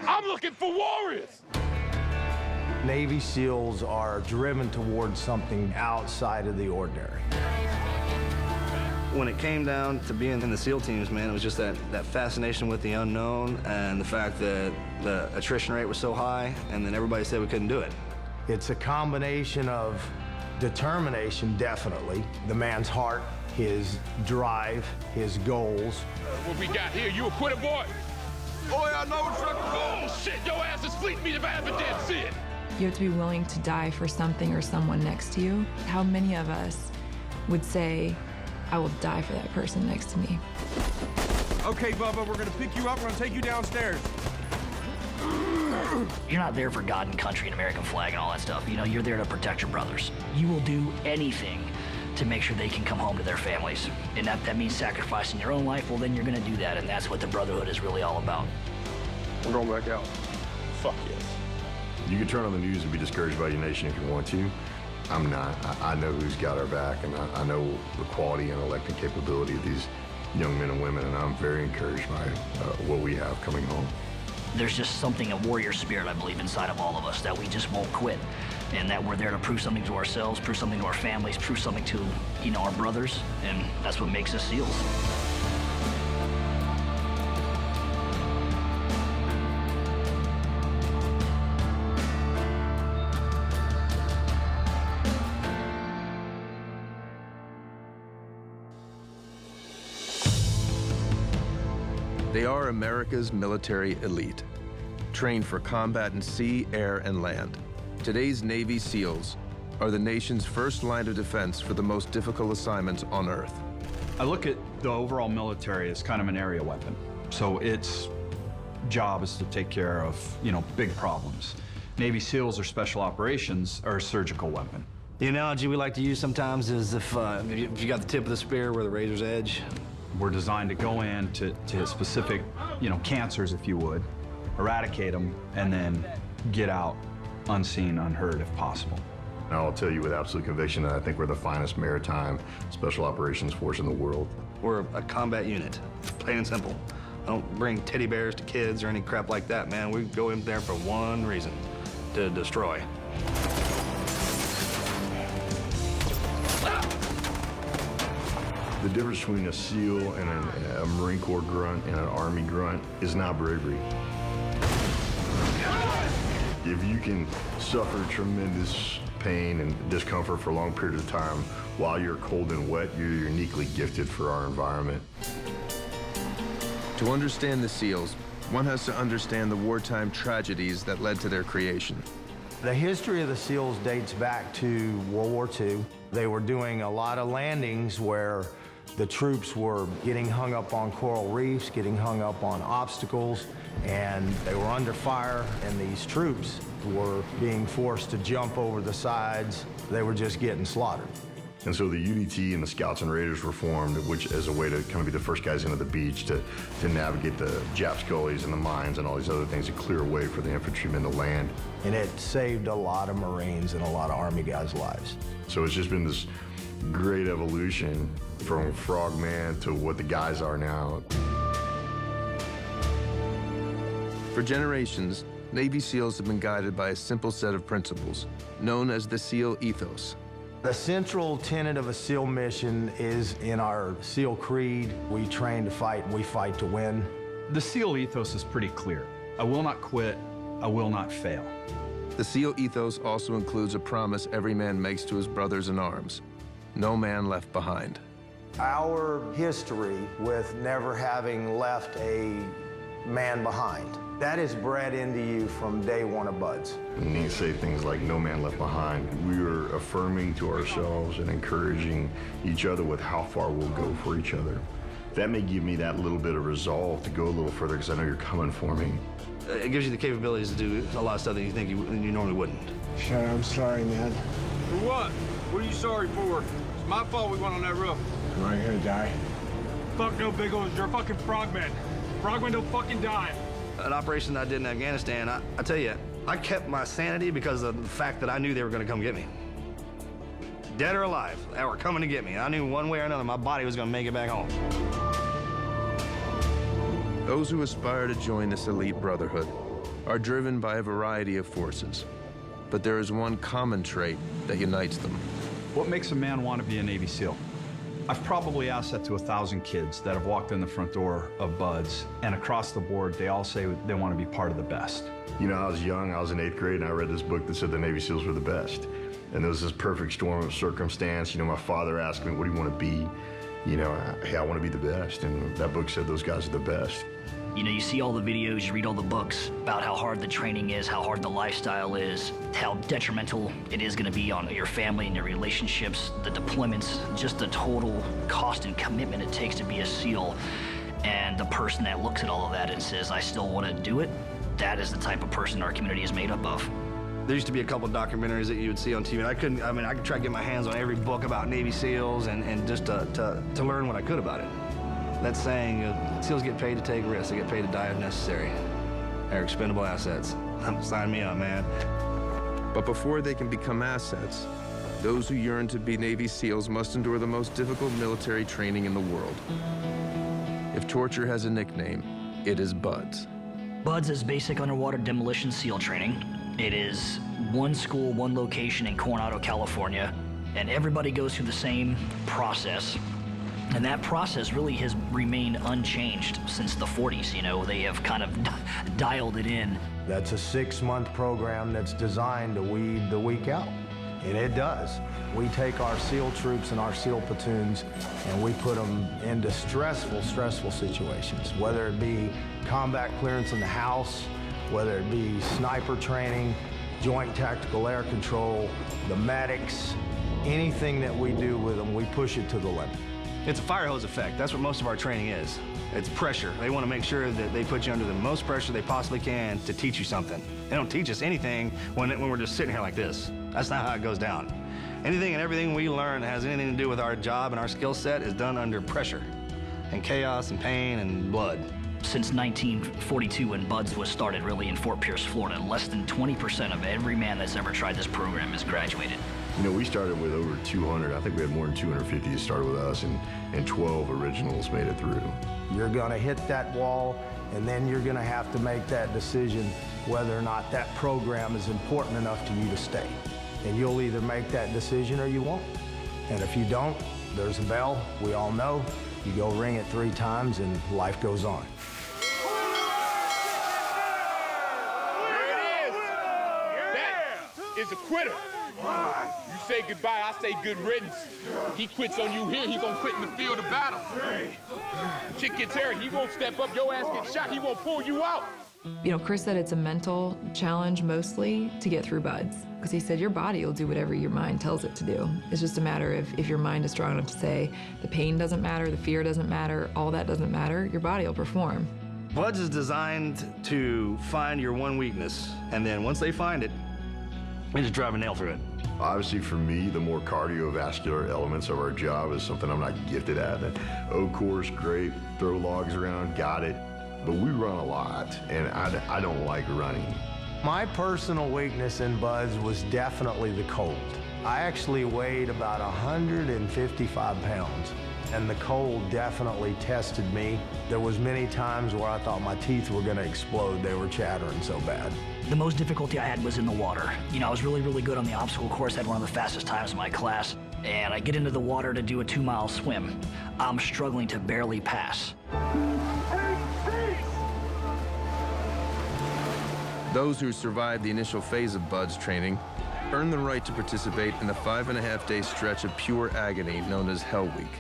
I'm looking for warriors. Navy SEALs are driven towards something outside of the ordinary. When it came down to being in the SEAL teams, man, it was just that fascination with the unknown and the fact that the attrition rate was so high, and then everybody said we couldn't do it. It's a combination of determination, definitely, the man's heart, his drive, his goals. What we got here, you a quitter, boy? Oh, yeah, I know what's up. Oh, shit, your ass is fleet meat if I ever did see it. You have to be willing to die for something or someone next to you. How many of us would say, I will die for that person next to me? Okay, Bubba, we're gonna pick you up, we're gonna take you downstairs. You're not there for God and country and American flag and all that stuff. You know, you're there to protect your brothers. You will do anything to make sure they can come home to their families. And that means sacrificing your own life, well, then you're gonna do that, and that's what the Brotherhood is really all about. We're going back out. Fuck yes. You can turn on the news and be discouraged by your nation if you want to. I'm not. I know who's got our back, and I know the quality, intellect, and capability of these young men and women, and I'm very encouraged by what we have coming home. There's just something, a warrior spirit, I believe, inside of all of us, that we just won't quit, and that we're there to prove something to ourselves, prove something to our families, prove something to, you know, our brothers, and that's what makes us SEALs. They are America's military elite, trained for combat in sea, air, and land. Today's Navy SEALs are the nation's first line of defense for the most difficult assignments on Earth. I look at the overall military as kind of an area weapon. So its job is to take care of, you know, big problems. Navy SEALs or special operations are a surgical weapon. The analogy we like to use sometimes is if you got the tip of the spear where the razor's edge. We're designed to go in to hit specific, you know, cancers, if you would, eradicate them, and then get out unseen, unheard, if possible. And I'll tell you with absolute conviction that I think we're the finest maritime special operations force in the world. We're a combat unit, plain and simple. I don't bring teddy bears to kids or any crap like that, man. We go in there for one reason, to destroy. The difference between a SEAL and a Marine Corps grunt and an Army grunt is not bravery. If you can suffer tremendous pain and discomfort for long periods of time while you're cold and wet, you're uniquely gifted for our environment. To understand the SEALs, one has to understand the wartime tragedies that led to their creation. The history of the SEALs dates back to World War II. They were doing a lot of landings where the troops were getting hung up on coral reefs, getting hung up on obstacles, and they were under fire, and these troops were being forced to jump over the sides. They were just getting slaughtered. And so the UDT and the Scouts and Raiders were formed, which as a way to kind of be the first guys into the beach to navigate the Japs gullies and the mines and all these other things to clear a way for the infantrymen to land. And it saved a lot of Marines and a lot of Army guys' lives. So it's just been this great evolution from frogman to what the guys are now. For generations, Navy SEALs have been guided by a simple set of principles, known as the SEAL ethos. The central tenet of a SEAL mission is in our SEAL creed. We train to fight, we fight to win. The SEAL ethos is pretty clear. I will not quit, I will not fail. The SEAL ethos also includes a promise every man makes to his brothers in arms: no man left behind. Our history with never having left a man behind, that is bred into you from day one of Buds. And you say things like no man left behind. We are affirming to ourselves and encouraging each other with how far we'll go for each other. That may give me that little bit of resolve to go a little further because I know you're coming for me. It gives you the capabilities to do a lot of stuff that you think you normally wouldn't. Shut up, I'm sorry, man. For what? What are you sorry for? It's my fault we went on that roof. Am I gonna die? Fuck no, big old, you're a fucking frogman. Frogmen don't fucking die. An operation I did in Afghanistan, I tell you, I kept my sanity because of the fact that I knew they were gonna come get me. Dead or alive, they were coming to get me. I knew one way or another my body was gonna make it back home. Those who aspire to join this elite brotherhood are driven by a variety of forces. But there is one common trait that unites them. What makes a man want to be a Navy SEAL? I've probably asked that to 1,000 kids that have walked in the front door of BUD/S, and across the board, they all say they want to be part of the best. You know, I was young, I was in 8th grade, and I read this book that said the Navy SEALs were the best. And there was this perfect storm of circumstance. You know, my father asked me, what do you want to be? You know, hey, I want to be the best. And that book said those guys are the best. You know, you see all the videos, you read all the books about how hard the training is, how hard the lifestyle is, how detrimental it is going to be on your family and your relationships, the deployments, just the total cost and commitment it takes to be a SEAL. And the person that looks at all of that and says, I still want to do it, that is the type of person our community is made up of. There used to be a couple documentaries that you would see on TV, and I could try to get my hands on every book about Navy SEALs and just to learn what I could about it. That saying, SEALs get paid to take risks, they get paid to die if necessary. They're expendable assets. Sign me up, man. But before they can become assets, those who yearn to be Navy SEALs must endure the most difficult military training in the world. If torture has a nickname, it is BUD/S. BUD/S is basic underwater demolition SEAL training. It is one school, one location in Coronado, California, and everybody goes through the same process. And that process really has remained unchanged since the 40s. You know, they have kind of dialed it in. That's a 6-month program that's designed to weed the weak out, and it does. We take our SEAL troops and our SEAL platoons and we put them into stressful situations, whether it be combat clearance in the house, whether it be sniper training, joint tactical air control, the medics, anything that we do with them, we push it to the limit. It's a fire hose effect. That's what most of our training is. It's pressure. They want to make sure that they put you under the most pressure they possibly can to teach you something. They don't teach us anything when we're just sitting here like this. That's not how it goes down. Anything and everything we learn that has anything to do with our job and our skill set is done under pressure and chaos and pain and blood. Since 1942, when BUD/S was started really in Fort Pierce, Florida, less than 20% of every man that's ever tried this program has graduated. You know, we started with over 200. I think we had more than 250 that started with us, and 12 originals made it through. You're gonna hit that wall, and then you're gonna have to make that decision whether or not that program is important enough to you to stay. And you'll either make that decision or you won't. And if you don't, there's a bell, we all know. You go ring it 3 times and life goes on. That is a quitter. You say goodbye, I say good riddance. He quits on you here, he gonna quit in the field of battle. Chick gets hurt, he won't step up, your ass gets shot, he won't pull you out. You know, Chris said it's a mental challenge mostly to get through BUD/S, because he said your body will do whatever your mind tells it to do. It's just a matter of if your mind is strong enough to say the pain doesn't matter, the fear doesn't matter, all that doesn't matter, your body will perform. BUD/S is designed to find your one weakness, and then once they find it, they just drive a nail through it. Obviously, for me, the more cardiovascular elements of our job is something I'm not gifted at. Of course, great, throw logs around, got it. But we run a lot, and I don't like running. My personal weakness in BUD/S was definitely the cold. I actually weighed about 155 pounds, and the cold definitely tested me. There was many times where I thought my teeth were gonna explode. They were chattering so bad. The most difficulty I had was in the water. You know, I was really, really good on the obstacle course, had one of the fastest times in my class, and I get into the water to do a 2-mile swim. I'm struggling to barely pass. Those who survive the initial phase of BUD/S training earn the right to participate in a 5.5-day stretch of pure agony known as Hell Week.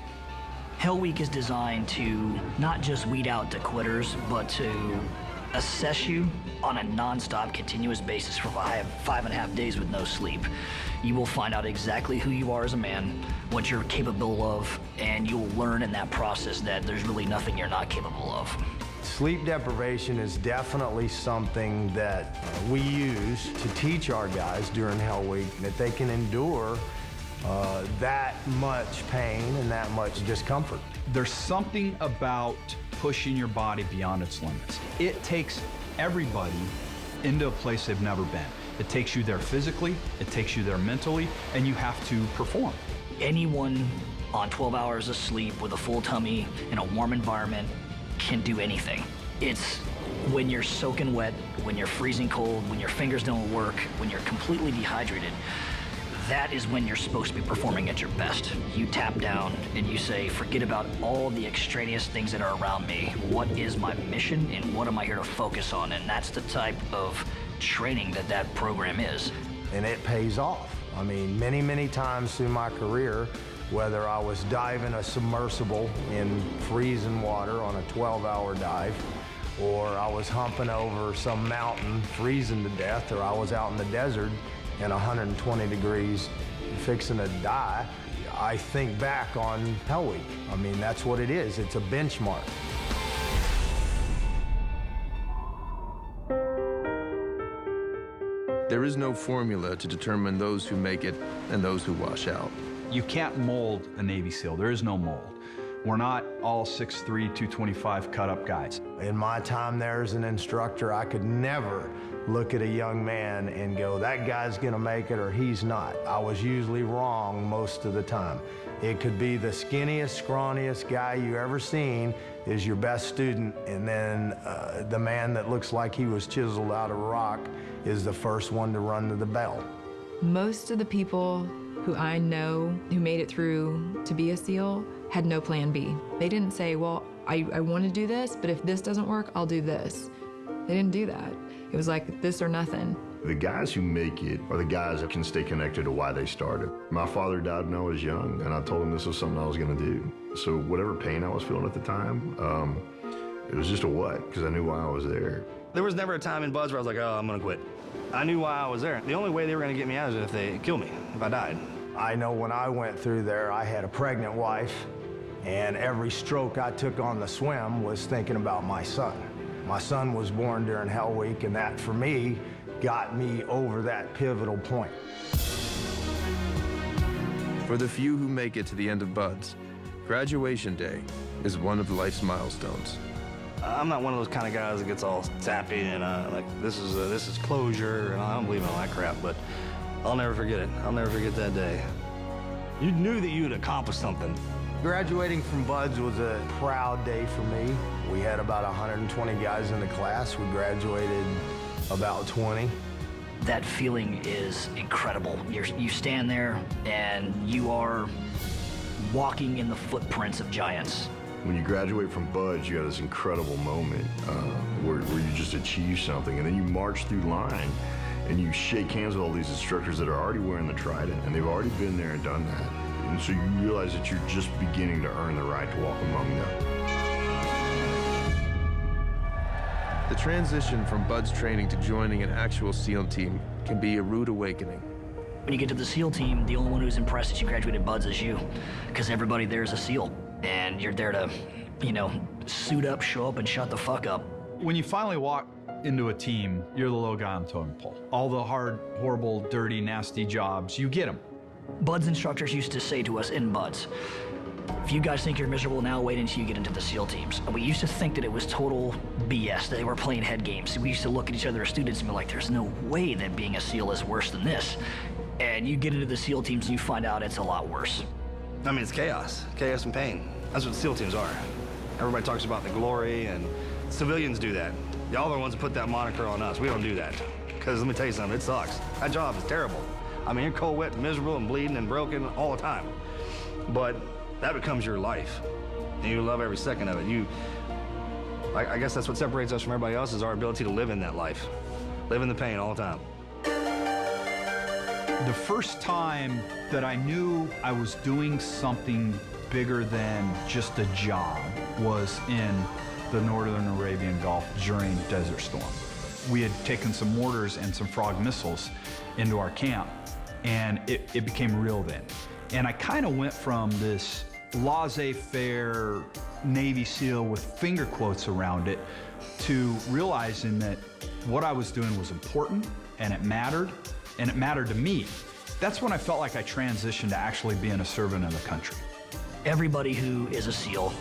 Hell Week is designed to not just weed out the quitters, but to assess you on a non-stop, continuous basis for 5.5 days with no sleep. You will find out exactly who you are as a man, what you're capable of, and you'll learn in that process that there's really nothing you're not capable of. Sleep deprivation is definitely something that we use to teach our guys during Hell Week, that they can endure that much pain and that much discomfort. There's something about pushing your body beyond its limits. It takes everybody into a place they've never been. It takes you there physically, it takes you there mentally, and you have to perform. Anyone on 12 hours of sleep with a full tummy in a warm environment can do anything. It's When you're soaking wet, when you're freezing cold, when your fingers don't work, when you're completely dehydrated, that is when you're supposed to be performing at your best. You tap down and you say, forget about all the extraneous things that are around me. What is my mission and what am I here to focus on? And that's the type of training that that program is. And it pays off. I mean, many, many times through my career, whether I was diving a submersible in freezing water on a 12-hour dive, or I was humping over some mountain freezing to death, or I was out in the desert in 120 degrees fixing to die, I think back on Hell Week. I mean, that's what it is. It's a benchmark. There is no formula to determine those who make it and those who wash out. You can't mold a Navy SEAL. There is no mold. We're not all 6'3", 225 cut-up guys. In my time there as an instructor, I could never look at a young man and go, that guy's gonna make it or he's not. I was usually wrong most of the time. It could be the skinniest, scrawniest guy you ever seen is your best student, and then the man that looks like he was chiseled out of rock is the first one to run to the bell. Most of the people who I know who made it through to be a SEAL had no plan B. They didn't say, well, I want to do this, but if this doesn't work, I'll do this. They didn't do that. It was like this or nothing. The guys who make it are the guys that can stay connected to why they started. My father died when I was young, and I told him this was something I was gonna do. So whatever pain I was feeling at the time, it was just a what, because I knew why I was there. There was never a time in Buds where I was like, oh, I'm gonna quit. I knew why I was there. The only way they were gonna get me out is if they kill me, if I died. I know when I went through there, I had a pregnant wife, and every stroke I took on the swim was thinking about my son. My son was born during Hell Week, and that, for me, got me over that pivotal point. For the few who make it to the end of Buds, graduation day is one of life's milestones. I'm not one of those kind of guys that gets all sappy and like, this is closure, and I don't believe in all that crap, but I'll never forget it. I'll never forget that day. You knew that you had accomplished something. Graduating from Buds was a proud day for me. We had about 120 guys in the class. We graduated about 20. That feeling is incredible. You stand there and you are walking in the footprints of giants. When you graduate from Buds, you have this incredible moment where you just achieve something, and then you march through line and you shake hands with all these instructors that are already wearing the trident, and they've already been there and done that. And so you realize that you're just beginning to earn the right to walk among them. The transition from Buds training to joining an actual SEAL team can be a rude awakening. When you get to the SEAL team, the only one who's impressed that you graduated Buds is you, because everybody there is a SEAL, and you're there to, you know, suit up, show up, and shut the fuck up. When you finally walk into a team, you're the low guy on the totem pole. All the hard, horrible, dirty, nasty jobs, you get them. Buds instructors used to say to us in Buds, if you guys think you're miserable now, wait until you get into the SEAL teams. And we used to think that it was total BS, that they were playing head games. We used to look at each other as students and be like, there's no way that being a SEAL is worse than this. And you get into the SEAL teams and you find out it's a lot worse. I mean, it's chaos and pain. That's what SEAL teams are. Everybody talks about the glory, and civilians do that. Y'all are the ones that put that moniker on us. We don't do that. Because let me tell you something, it sucks. That job is terrible. I mean, you're cold, wet, miserable, and bleeding and broken all the time. But that becomes your life. And you love every second of it. I guess that's what separates us from everybody else, is our ability to live in that life. Live in the pain all the time. The first time that I knew I was doing something bigger than just a job was in the Northern Arabian Gulf during Desert Storm. We had taken some mortars and some Frog missiles into our camp, and it became real then. And I kind of went from this laissez-faire Navy SEAL with finger quotes around it to realizing that what I was doing was important, and it mattered to me. That's when I felt like I transitioned to actually being a servant of the country. Everybody who is a SEAL,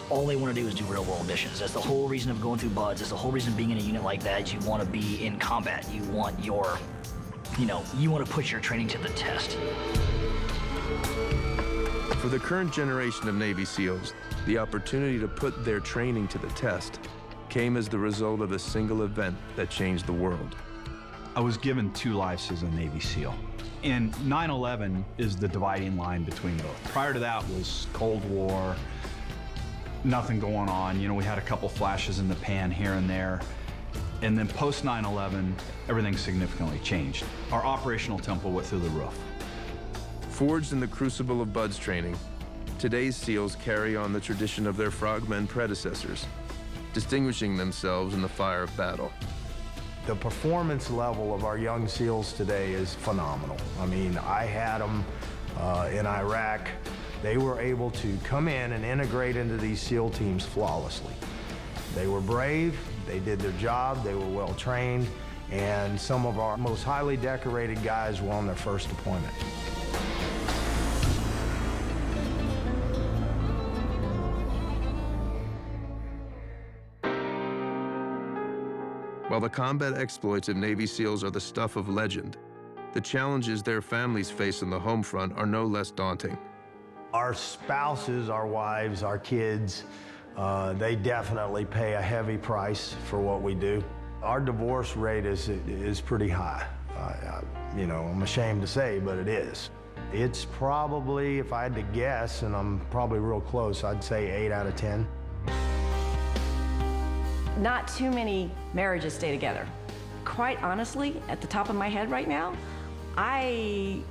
all they want to do is do real world missions. That's the whole reason of going through Buds. That's the whole reason of being in a unit like that. You want to be in combat. You want you want to put your training to the test. For the current generation of Navy SEALs, the opportunity to put their training to the test came as the result of a single event that changed the world. I was given 2 lives as a Navy SEAL. And 9/11 is the dividing line between both. Prior to that was Cold War, nothing going on. You know, we had a couple flashes in the pan here and there. And then post 9/11, everything significantly changed. Our operational tempo went through the roof. Forged in the crucible of BUD/S training, today's SEALs carry on the tradition of their frogmen predecessors, distinguishing themselves in the fire of battle. The performance level of our young SEALs today is phenomenal. I mean, I had them in Iraq. They were able to come in and integrate into these SEAL teams flawlessly. They were brave, they did their job, they were well trained, and some of our most highly decorated guys were on their first deployment. While the combat exploits of Navy SEALs are the stuff of legend, the challenges their families face on the home front are no less daunting. Our spouses, our wives, our kids, they definitely pay a heavy price for what we do. Our divorce rate is pretty high. You know, I'm ashamed to say, but it is. It's probably, if I had to guess, and I'm probably real close, I'd say 8 out of 10. Not too many marriages stay together. Quite honestly, at the top of my head right now, I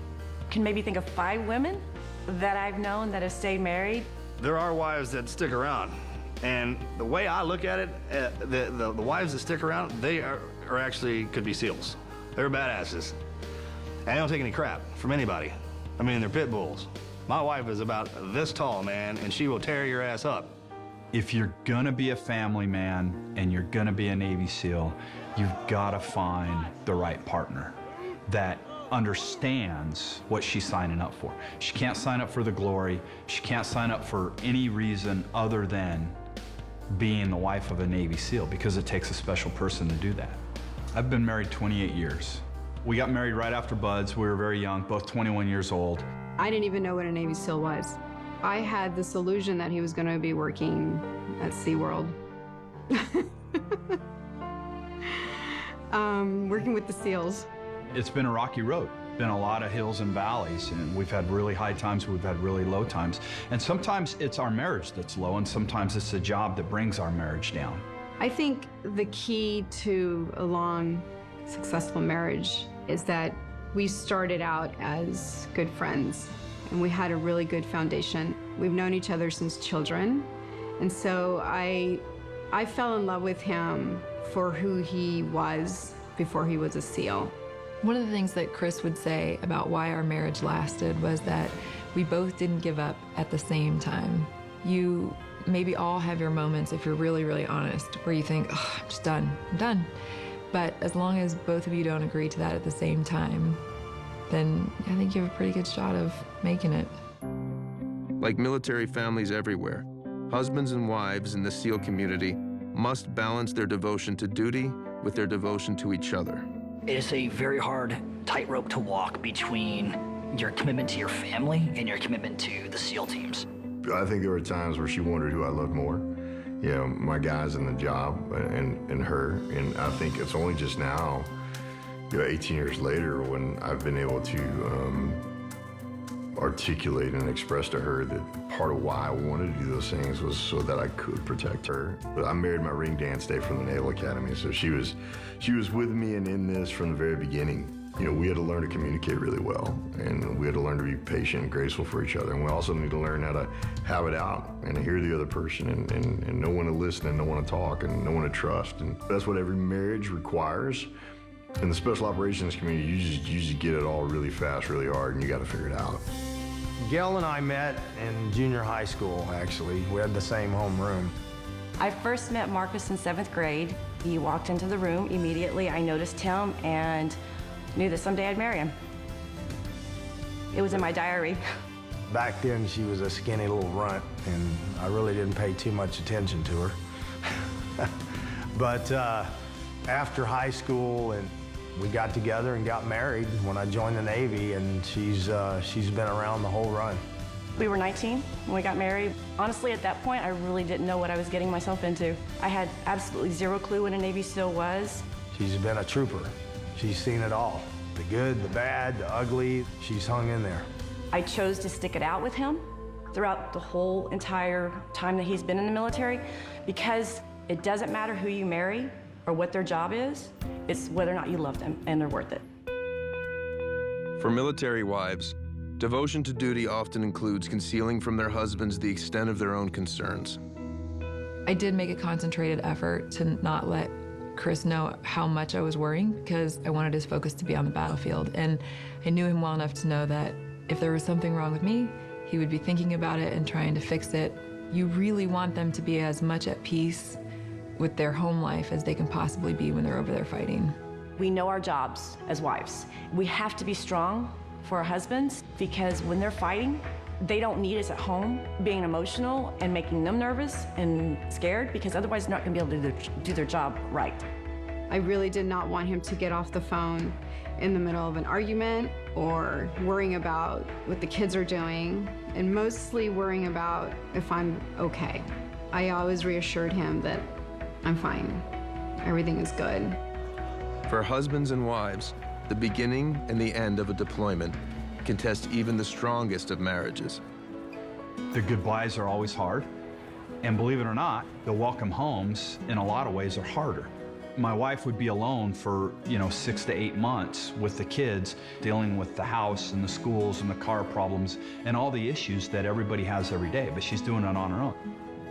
can maybe think of 5 women that I've known that have stayed married. There are wives that stick around. And the way I look at it, the wives that stick around, they are actually could be SEALs. They're badasses. And they don't take any crap from anybody. I mean, they're pit bulls. My wife is about this tall, man, and she will tear your ass up. If you're gonna be a family man and you're gonna be a Navy SEAL, you've gotta find the right partner that understands what she's signing up for. She can't sign up for the glory. She can't sign up for any reason other than being the wife of a Navy SEAL, because it takes a special person to do that. I've been married 28 years. We got married right after BUD/S. We were very young, both 21 years old. I didn't even know what a Navy SEAL was. I had this illusion that he was going to be working at SeaWorld. Working with the SEALs. It's been a rocky road. Been a lot of hills and valleys, and we've had really high times, we've had really low times. And sometimes it's our marriage that's low, and sometimes it's the job that brings our marriage down. I think the key to a long, successful marriage is that we started out as good friends, and we had a really good foundation. We've known each other since children, and so I fell in love with him for who he was before he was a SEAL. One of the things that Chris would say about why our marriage lasted was that we both didn't give up at the same time. You maybe all have your moments, if you're really, really honest, where you think, oh, I'm just done, I'm done. But as long as both of you don't agree to that at the same time, then I think you have a pretty good shot of making it. Like military families everywhere, husbands and wives in the SEAL community must balance their devotion to duty with their devotion to each other. It's a very hard tightrope to walk between your commitment to your family and your commitment to the SEAL teams. I think there were times where she wondered who I loved more. You know, my guys in the job and her. And I think it's only just now, 18 years later, when I've been able to articulate and express to her that part of why I wanted to do those things was so that I could protect her. But I married my ring dance day from the Naval Academy, so she was with me and in this from the very beginning. We had to learn to communicate really well, and we had to learn to be patient and graceful for each other, and we also need to learn how to have it out and to hear the other person and know when to listen and know when to talk and know when to trust. And that's what every marriage requires. In the special operations community, you just get it all really fast, really hard, and you got to figure it out. Gail and I met in junior high school, actually. We had the same homeroom. I first met Marcus in 7th grade. He walked into the room. Immediately, I noticed him and knew that someday I'd marry him. It was in my diary. Back then, she was a skinny little runt, and I really didn't pay too much attention to her. But after high school, and we got together and got married when I joined the Navy, and she's been around the whole run. We were 19 when we got married. Honestly, at that point, I really didn't know what I was getting myself into. I had absolutely zero clue what a Navy SEAL was. She's been a trooper. She's seen it all. The good, the bad, the ugly. She's hung in there. I chose to stick it out with him throughout the whole entire time that he's been in the military, because it doesn't matter who you marry or what their job is, it's whether or not you love them and they're worth it. For military wives, devotion to duty often includes concealing from their husbands the extent of their own concerns. I did make a concentrated effort to not let Chris know how much I was worrying, because I wanted his focus to be on the battlefield. And I knew him well enough to know that if there was something wrong with me, he would be thinking about it and trying to fix it. You really want them to be as much at peace with their home life as they can possibly be when they're over there fighting. We know our jobs as wives. We have to be strong for our husbands, because when they're fighting, they don't need us at home being emotional and making them nervous and scared, because otherwise they're not going to be able to do their job right. I really did not want him to get off the phone in the middle of an argument or worrying about what the kids are doing, and mostly worrying about if I'm okay. I always reassured him that I'm fine, everything is good. For husbands and wives, the beginning and the end of a deployment can test even the strongest of marriages. The goodbyes are always hard, and believe it or not, the welcome homes in a lot of ways are harder. My wife would be alone for 6 to 8 months with the kids, dealing with the house and the schools and the car problems and all the issues that everybody has every day, but she's doing it on her own.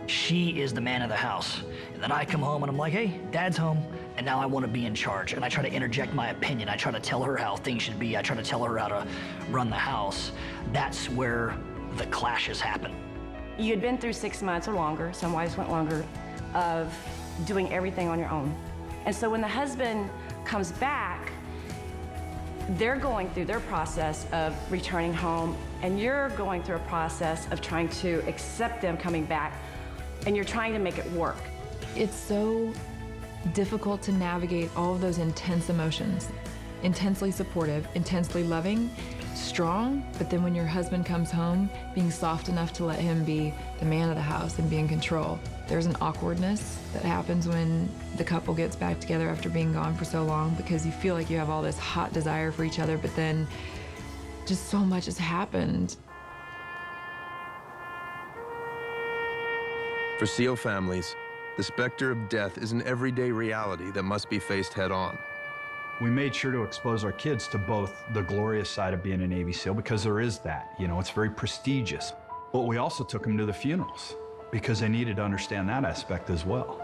She is the man of the house. And then I come home and I'm like, hey, Dad's home, and now I want to be in charge. And I try to interject my opinion. I try to tell her how things should be. I try to tell her how to run the house. That's where the clashes happen. You had been through 6 months or longer, some wives went longer, of doing everything on your own. And so when the husband comes back, they're going through their process of returning home, and you're going through a process of trying to accept them coming back, and you're trying to make it work. It's so difficult to navigate all of those intense emotions. Intensely supportive, intensely loving, strong, but then when your husband comes home, being soft enough to let him be the man of the house and be in control. There's an awkwardness that happens when the couple gets back together after being gone for so long, because you feel like you have all this hot desire for each other, but then just so much has happened. For SEAL families, the specter of death is an everyday reality that must be faced head-on. We made sure to expose our kids to both the glorious side of being a Navy SEAL, because there is that, it's very prestigious. But we also took them to the funerals because they needed to understand that aspect as well.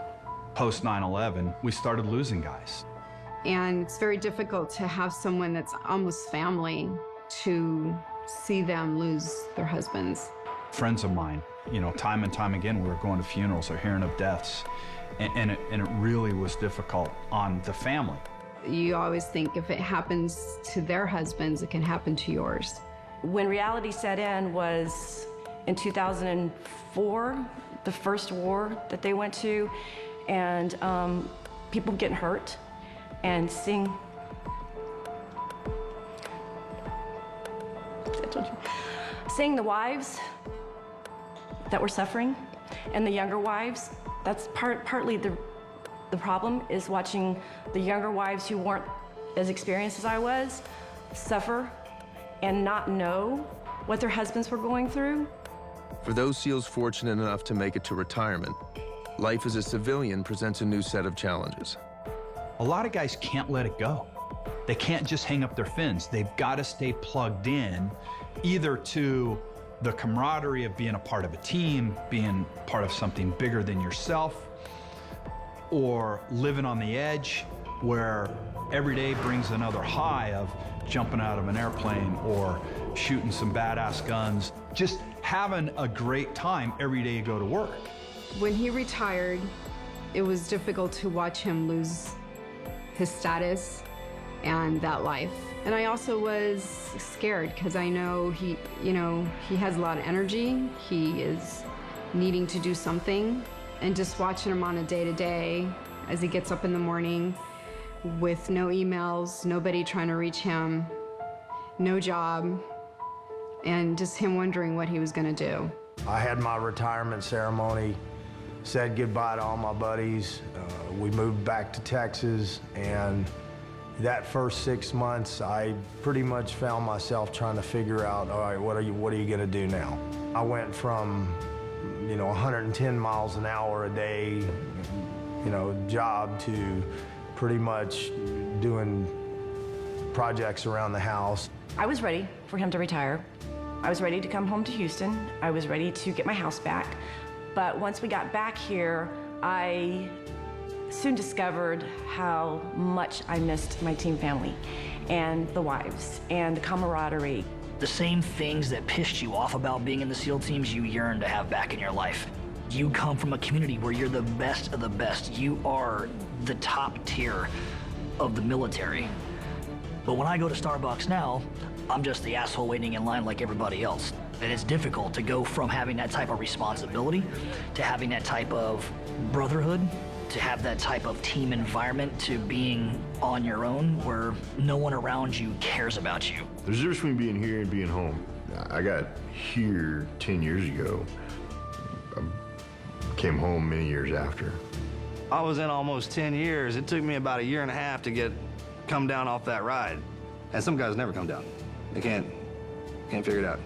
Post 9/11, we started losing guys. And it's very difficult to have someone that's almost family to see them lose their husbands. Friends of mine, time and time again, we were going to funerals or hearing of deaths, and it really was difficult on the family. You always think if it happens to their husbands, it can happen to yours. When reality set in was in 2004, the first war that they went to, and people getting hurt, and seeing the wives that were suffering and the younger wives. That's partly the problem, is watching the younger wives who weren't as experienced as I was suffer and not know what their husbands were going through. For those SEALs fortunate enough to make it to retirement, life as a civilian presents a new set of challenges. A lot of guys can't let it go. They can't just hang up their fins. They've got to stay plugged in, either to the camaraderie of being a part of a team, being part of something bigger than yourself, or living on the edge where every day brings another high of jumping out of an airplane or shooting some badass guns, just having a great time every day you go to work. When he retired, it was difficult to watch him lose his status and that life. And I also was scared because I know he has a lot of energy. He is needing to do something, and just watching him on a day-to-day as he gets up in the morning with no emails, nobody trying to reach him, no job, and just him wondering what he was going to do. I had my retirement ceremony, said goodbye to all my buddies. We moved back to Texas, and that first 6 months, I pretty much found myself trying to figure out, all right, what are you going to do now? I went from, 110 miles an hour a day, job to pretty much doing projects around the house. I was ready for him to retire. I was ready to come home to Houston. I was ready to get my house back. But once we got back here, I soon discovered how much I missed my team family and the wives and the camaraderie. The same things that pissed you off about being in the SEAL teams, you yearn to have back in your life. You come from a community where you're the best of the best. You are the top tier of the military. But when I go to Starbucks now, I'm just the asshole waiting in line like everybody else. And it's difficult to go from having that type of responsibility to having that type of brotherhood, to have that type of team environment, to being on your own where no one around you cares about you. There's a difference between being here and being home. I got here 10 years ago. I came home many years after. I was in almost 10 years. It took me about 1.5 years to come down off that ride. And some guys never come down. They can't figure it out.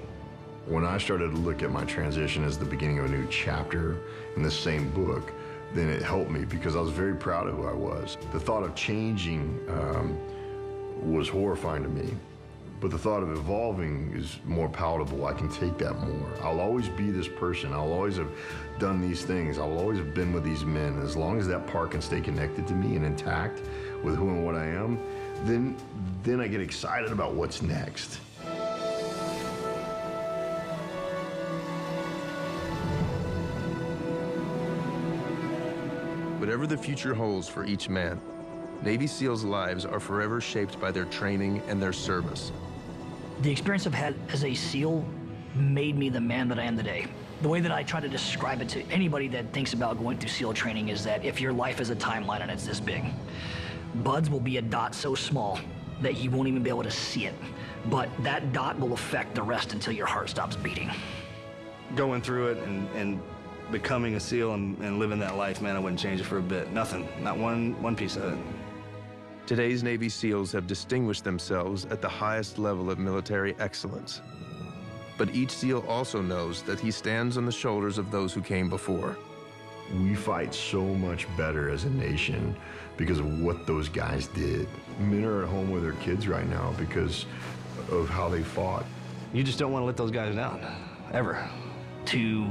When I started to look at my transition as the beginning of a new chapter in the same book, then it helped me because I was very proud of who I was. The thought of changing was horrifying to me, but the thought of evolving is more palatable. I can take that more. I'll always be this person. I'll always have done these things. I'll always have been with these men. As long as that part can stay connected to me and intact with who and what I am, then I get excited about what's next. Whatever the future holds for each man, Navy SEALs' lives are forever shaped by their training and their service. The experience I've had as a SEAL made me the man that I am today. The way that I try to describe it to anybody that thinks about going through SEAL training is that if your life is a timeline and it's this big, buds will be a dot so small that you won't even be able to see it. But that dot will affect the rest until your heart stops beating. Going through it and becoming a SEAL and living that life, man, I wouldn't change it for a bit. Nothing, not one piece of it. Today's Navy SEALs have distinguished themselves at the highest level of military excellence. But each SEAL also knows that he stands on the shoulders of those who came before. We fight so much better as a nation because of what those guys did. Men are at home with their kids right now because of how they fought. You just don't want to let those guys down, ever. To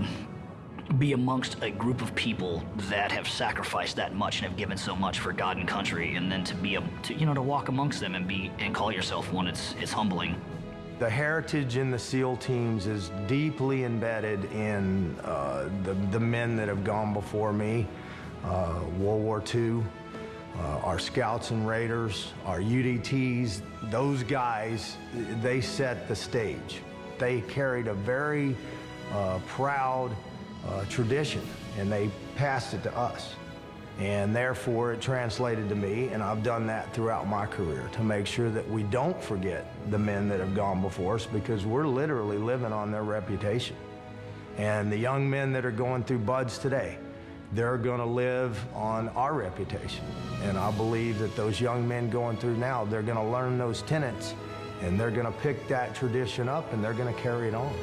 be amongst a group of people that have sacrificed that much and have given so much for God and country, and then to be able to, to walk amongst them and call yourself one, it's humbling. The heritage in the SEAL teams is deeply embedded in the men that have gone before me. World War II, our Scouts and Raiders, our UDTs, those guys, they set the stage. They carried a very proud tradition, and they passed it to us. And therefore, it translated to me, and I've done that throughout my career to make sure that we don't forget the men that have gone before us, because we're literally living on their reputation. And the young men that are going through buds today, they're gonna live on our reputation. And I believe that those young men going through now, they're gonna learn those tenets, and they're gonna pick that tradition up, and they're gonna carry it on.